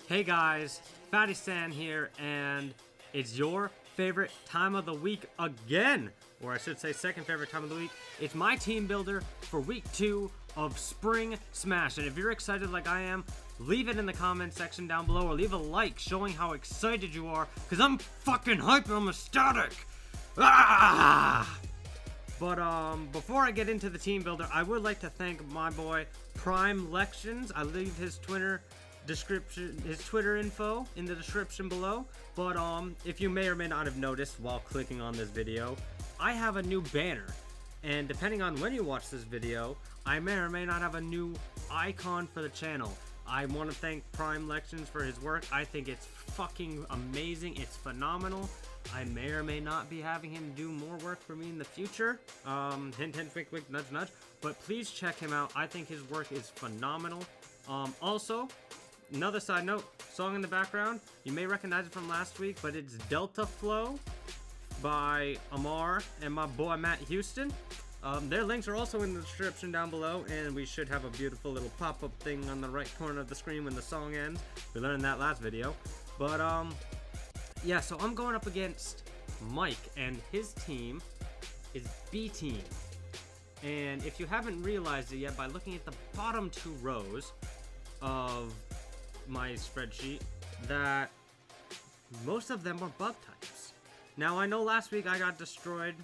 Hey guys, FATYSTAN here, and it's your favorite time of the week again, or I should say second favorite time of the week. It's my team builder for week 2 of Spring Smash, and if you're excited like I am, leave it in the comment section down below, or leave a like showing how excited you are, because I'm fucking hyped and I'm ecstatic! Ah! But before I get into the team builder, I would like to thank my boy Prime Lections. I leave his Twitter info in the description below. But if you may or may not have noticed while clicking on this video, I have a new banner, and depending on when you watch this video, I may or may not have a new icon for the channel. I want to thank Prime Lections for his work. I think it's fucking amazing. It's phenomenal. I may or may not be having him do more work for me in the future. Hint, hint, wink, wink, nudge, nudge. But please check him out. I think his work is phenomenal. Also, another side note, song in the background, you may recognize it from last week, but it's Delta Flow by Amar and my boy Matt Houston. Their links are also in the description down below, and we should have a beautiful little pop-up thing on the right corner of the screen when the song ends. We learned that last video. But, yeah, so I'm going up against Mike, and his team is B Team. And if you haven't realized it yet, by looking at the bottom 2 rows of my spreadsheet, that most of them are bug types. Now, I know last week I got destroyed,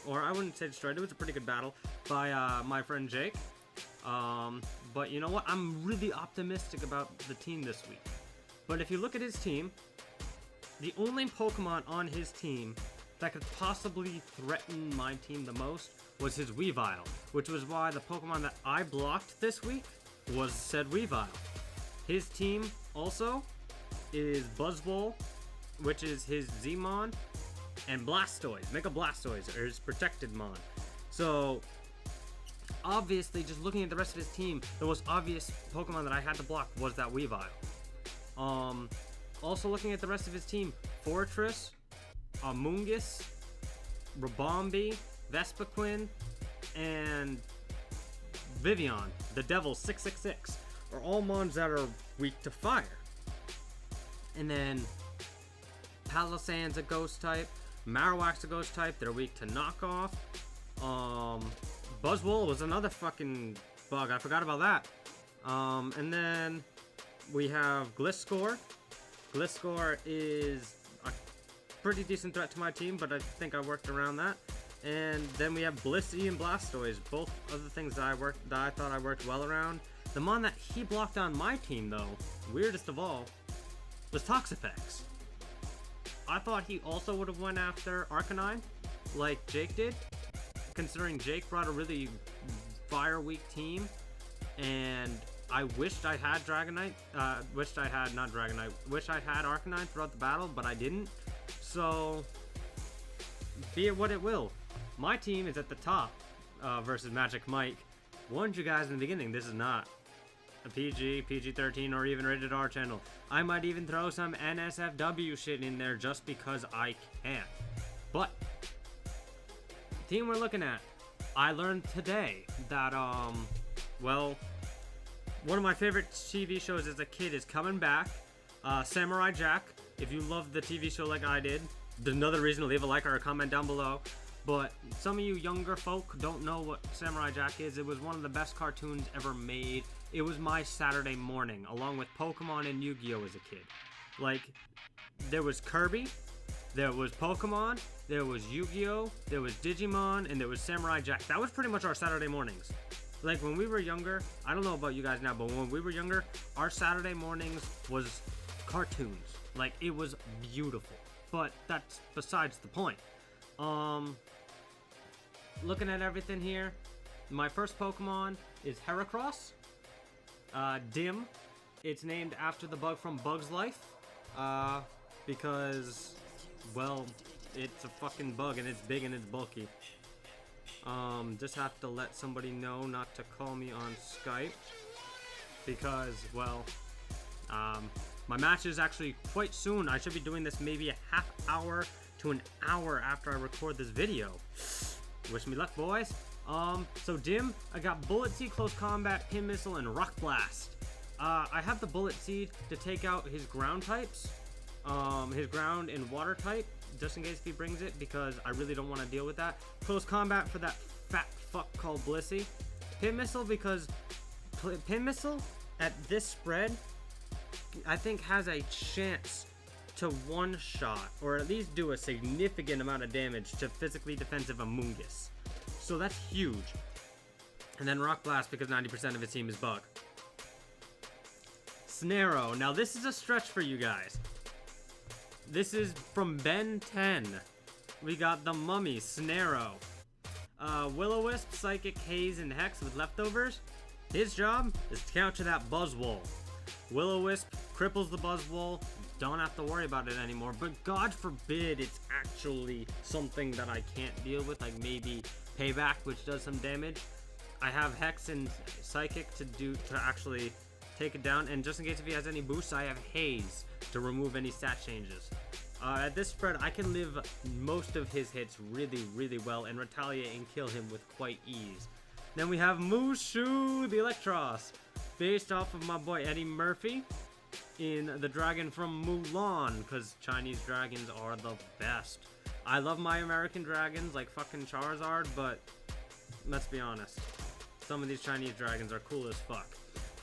or I wouldn't say destroyed, it was a pretty good battle, by my friend Jake. But you know what? I'm really optimistic about the team this week. But if you look at his team, the only Pokemon on his team that could possibly threaten my team the most was his Weavile, which was why the Pokemon that I blocked this week was said Weavile. His team also is Buzzwole, which is his Z-Mon, and Blastoise, Mega Blastoise, or his protected Mon. So, obviously, just looking at the rest of his team, the most obvious Pokemon that I had to block was that Weavile. Also looking at the rest of his team, Fortress, Amoonguss, Rabombi, Vespiquen, and Vivian, the Devil 666, are all mons that are weak to fire. And then Palossand's a ghost type, Marowak's a ghost type, they're weak to knockoff. Buzzwole was another fucking bug, I forgot about that. And then we have Gliscor. Gliscor is a pretty decent threat to my team, but I think I worked around that. And then we have Blissey and Blastoise, both of the things that I thought I worked well around. The mon that he blocked on my team, though, weirdest of all, was Toxapex. I thought he also would have went after Arcanine, like Jake did, considering Jake brought a really fire-weak team, and I wished I had Dragonite, wished I had Arcanine throughout the battle, but I didn't. So, be it what it will. My team is at the top versus Magic Mike. Warned you guys in the beginning, this is not a PG, PG-13, or even rated R channel. I might even throw some NSFW shit in there just because I can. But, the team we're looking at, I learned today that, well, one of my favorite TV shows as a kid is coming back, Samurai Jack. If you loved the TV show like I did, there's another reason to leave a like or a comment down below. But some of you younger folk don't know what Samurai Jack is. It was one of the best cartoons ever made. It was my Saturday morning, along with Pokemon and Yu-Gi-Oh! As a kid. Like, there was Kirby, there was Pokemon, there was Yu-Gi-Oh!, there was Digimon, and there was Samurai Jack. That was pretty much our Saturday mornings. Like, when we were younger, I don't know about you guys now, but when we were younger, our Saturday mornings was cartoons. Like, it was beautiful. But that's besides the point. Looking at everything here, my first Pokemon is Heracross. Dim. It's named after the bug from Bug's Life. Because, well, it's a fucking bug and it's big and it's bulky. Just have to let somebody know not to call me on Skype, because, well, my match is actually quite soon. I should be doing this maybe a half hour to an hour after I record this video. Wish me luck, boys. So Dim, I got Bullet Seed, Close Combat, Pin Missile, and Rock Blast. I have the Bullet Seed to take out his ground types, his ground and water type, just in case if he brings it, because I really don't want to deal with that. Close combat for that fat fuck called Blissey. Pin Missile, because Pin Missile at this spread, I think has a chance to one-shot, or at least do a significant amount of damage to physically defensive Amoonguss. So that's huge. And then Rock Blast, because 90% of his team is Bug. Snarrow. Now this is a stretch for you guys. This is from Ben 10. We got the Mummy, Snarrow. Will-O-Wisp, Psychic, Haze, and Hex with leftovers. His job is to counter that Buzzwole. Will-O-Wisp cripples the Buzzwole. Don't have to worry about it anymore. But God forbid it's actually something that I can't deal with, like maybe Payback, which does some damage. I have Hex and Psychic to actually take it down, and just in case if he has any boosts, I have Haze to remove any stat changes. At this spread, I can live most of his hits really, really well and retaliate and kill him with quite ease. Then we have Mushu, the Electros, based off of my boy Eddie Murphy in the dragon from Mulan, because Chinese dragons are the best. I love my American dragons like fucking Charizard, but let's be honest, some of these Chinese dragons are cool as fuck.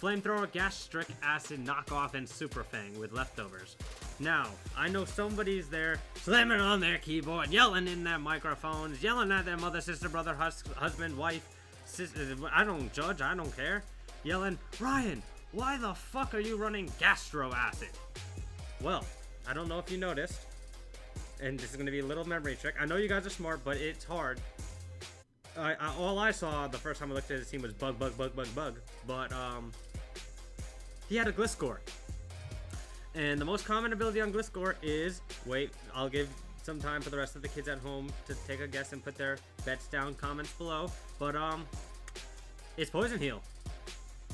Flamethrower, Gastric Acid, Knockoff, and Super Fang with leftovers. Now, I know somebody's there slamming on their keyboard, yelling in their microphones, yelling at their mother, sister, brother, husband, wife, sister, I don't judge, I don't care, yelling, Ryan, why the fuck are you running Gastro Acid? Well, I don't know if you noticed, and this is going to be a little memory trick. I know you guys are smart, but it's hard. All I saw the first time I looked at his team was bug, but he had a Gliscor. And the most common ability on Gliscor is, wait, I'll give some time for the rest of the kids at home to take a guess and put their bets down, comments below, but it's Poison Heal.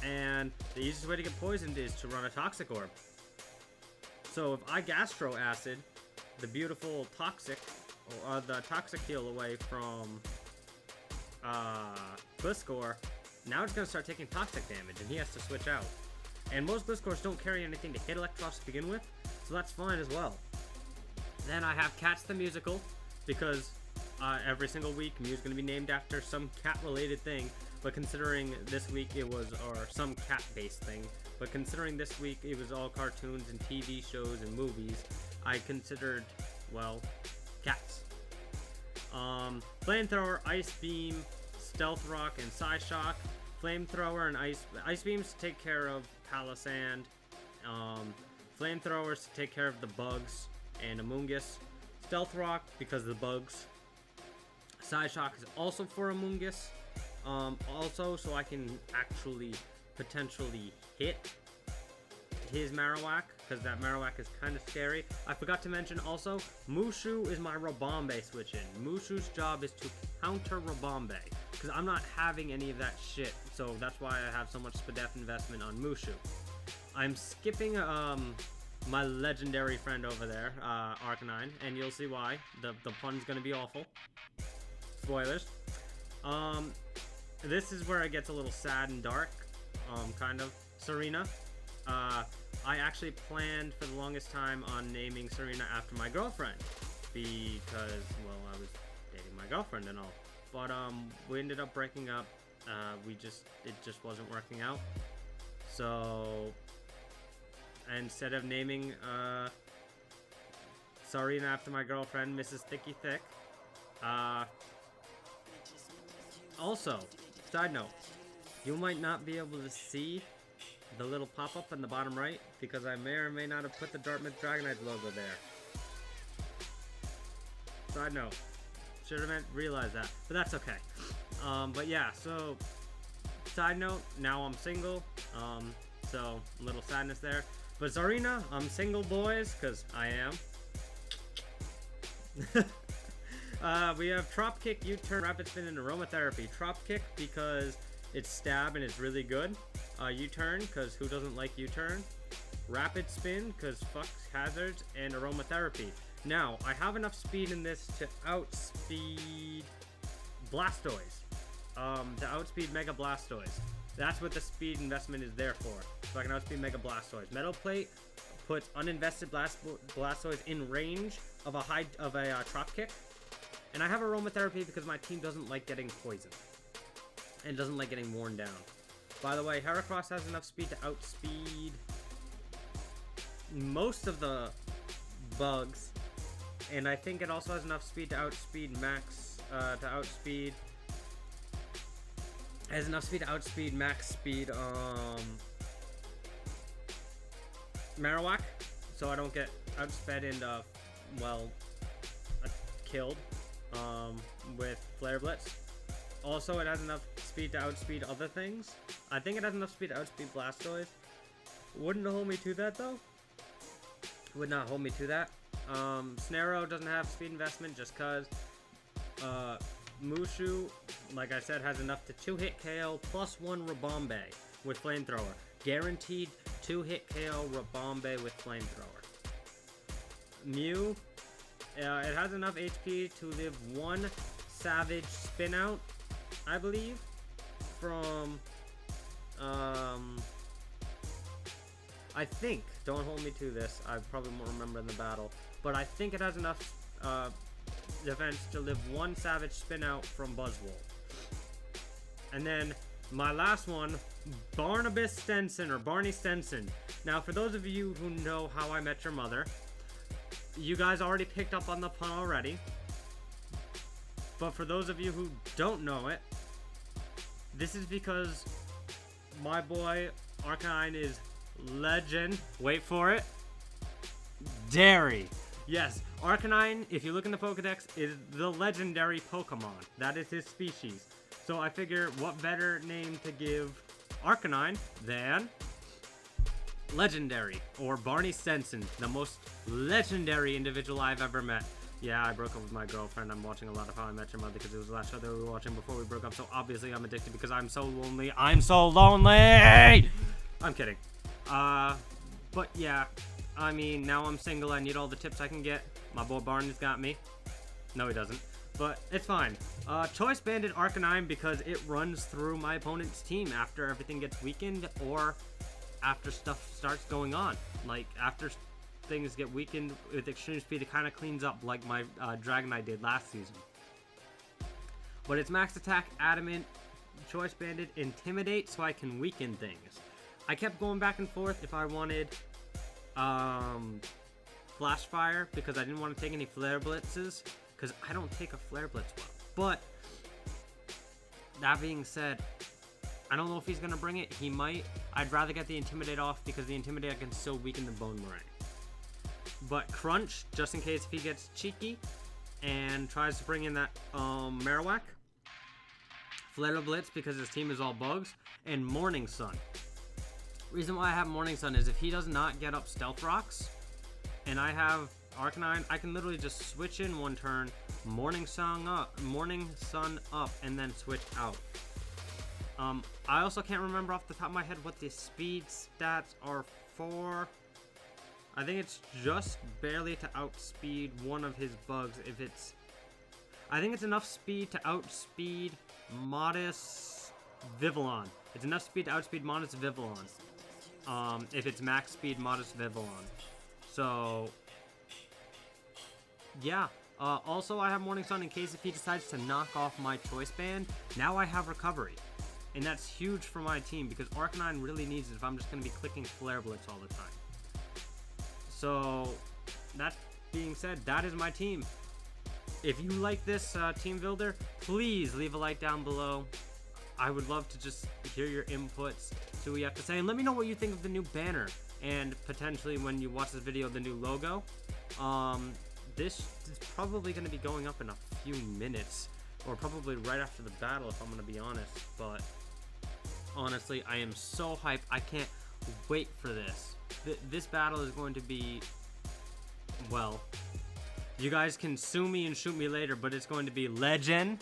And the easiest way to get poisoned is to run a Toxic Orb. So if I Gastro Acid the beautiful Toxic, or the Toxic Heal away from Gliscor, now it's going to start taking Toxic damage, and he has to switch out. And most Gliscors don't carry anything to hit Electros to begin with, so that's fine as well. Then I have Cats the Musical, because every single week Mew's going to be named after some cat-related thing, but considering this week it was, or some cat-based thing, but considering this week it was all cartoons and TV shows and movies, I considered, well, cats. Flamethrower, Ice Beam, Stealth Rock, and Psyshock. Flamethrower and Ice Beams to take care of Palisand. Flamethrowers to take care of the bugs and Amoonguss. Stealth Rock because of the bugs. Psyshock is also for Amoonguss. Also, so I can actually potentially hit his Marowak, because that Marowak is kind of scary. I forgot to mention also, Mushu is my Rabombe switch in. Mushu's job is to counter Rabombe, because I'm not having any of that shit, so that's why I have so much Spadef investment on Mushu. I'm skipping my legendary friend over there, Arcanine, and you'll see why. The pun's gonna be awful. Spoilers. This is where it gets a little sad and dark, kind of. Serena. I actually planned for the longest time on naming Serena after my girlfriend, because, well, I was dating my girlfriend and all. But we ended up breaking up. It just wasn't working out. So instead of naming Serena after my girlfriend, Mrs. Thicky Thick. Also, side note, you might not be able to see the little pop-up in the bottom right, because I may or may not have put the Dartmouth Dragonites logo there. Side note. Should have realized that, but that's okay. But yeah, so, side note, now I'm single, so a little sadness there. But Zarina, I'm single, boys, because I am. We have Trop Kick, U-Turn, Rapid Spin, and Aromatherapy. Trop Kick because it's stab and it's really good. U-Turn, because who doesn't like U-Turn? Rapid Spin, because fuck hazards, and Aromatherapy. Now, I have enough speed in this to outspeed Blastoise. To outspeed Mega Blastoise. That's what the speed investment is there for. So I can outspeed Mega Blastoise. Metal Plate puts uninvested Blastoise in range of a Trop Kick. And I have Aromatherapy because my team doesn't like getting poisoned. And doesn't like getting worn down. By the way, Heracross has enough speed to outspeed most of the bugs. And I think it also has enough speed to outspeed max speed, Marowak. So I don't get outsped and, killed, with Flare Blitz. Also, it has enough speed to outspeed other things. I think it has enough speed to outspeed Blastoise. Wouldn't hold me to that, though. Would not hold me to that. Snarrow doesn't have speed investment just because Mushu, like I said, has enough to 2-hit KO plus 1 Rabombe with Flamethrower. Guaranteed 2-hit KO Rabombe with Flamethrower. Mew, it has enough HP to live 1 Savage Spin Out, I believe, from, I think, don't hold me to this, I probably won't remember in the battle, but I think it has enough defense to live 1 Savage Spin Out from Buzzwole. And then my last one, Barnabas Stenson, or Barney Stenson. Now, for those of you who know How I Met Your Mother, you guys already picked up on the pun already. But for those of you who don't know it, this is because my boy Arcanine is legend. Wait for it. Dairy. Yes, Arcanine, if you look in the Pokedex, is the legendary Pokemon. That is his species. So I figure what better name to give Arcanine than Legendary, or Barney Stenson, the most legendary individual I've ever met. Yeah, I broke up with my girlfriend. I'm watching a lot of How I Met Your Mother because it was the last show that we were watching before we broke up, so obviously I'm addicted because I'm so lonely. I'm so lonely! I'm kidding. But yeah, I mean, now I'm single. I need all the tips I can get. My boy Barney's got me. No, he doesn't. But it's fine. Choice Banded Arcanine because it runs through my opponent's team after everything gets weakened or after stuff starts going on. Like, after things get weakened with extreme speed, it kind of cleans up like my Dragonite did last season. But it's max attack, adamant, choice banded, intimidate, so I can weaken things. I kept going back and forth if I wanted Flash Fire because I didn't want to take any Flare Blitzes because I don't take a Flare Blitz well. But that being said, I don't know if he's going to bring it. He might. I'd rather get the Intimidate off because the Intimidate can still weaken the Bone Meringue. But Crunch, just in case if he gets cheeky and tries to bring in that Marowak. Flare Blitz because his team is all bugs. And Morning Sun. Reason why I have Morning Sun is if he does not get up Stealth Rocks and I have Arcanine, I can literally just switch in one turn, Morning Sun up, and then switch out. I also can't remember off the top of my head what the speed stats are for. I think it's just barely to outspeed one of his bugs if it's... I think it's enough speed to outspeed Modest Vivillon. It's enough speed to outspeed Modest Vivillon. If it's max speed Modest Vivillon. So... yeah. Also, I have Morning Sun in case if he decides to knock off my Choice Band. Now I have Recovery. And that's huge for my team because Arcanine really needs it if I'm just going to be clicking Flare Blitz all the time. So, that being said, that is my team. If you like this team builder, please leave a like down below. I would love to just hear your inputs, see what you have to say, and let me know what you think of the new banner, and potentially when you watch this video, the new logo. This is probably going to be going up in a few minutes, or probably right after the battle if I'm going to be honest, but honestly, I am so hyped. I can't wait for this. This battle is going to be, well, you guys can sue me and shoot me later, but it's going to be legend.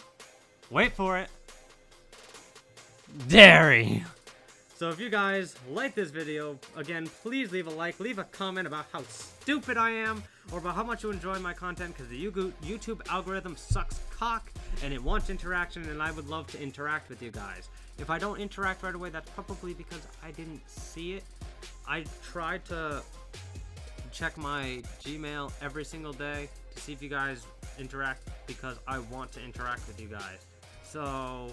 Wait for it. Dairy. So if you guys like this video, again, please leave a like, leave a comment about how stupid I am, or about how much you enjoy my content, because the YouTube algorithm sucks cock, and it wants interaction, and I would love to interact with you guys. If I don't interact right away, that's probably because I didn't see it. I tried to check my Gmail every single day to see if you guys interact, because I want to interact with you guys. So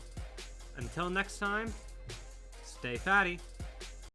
until next time, stay fatty.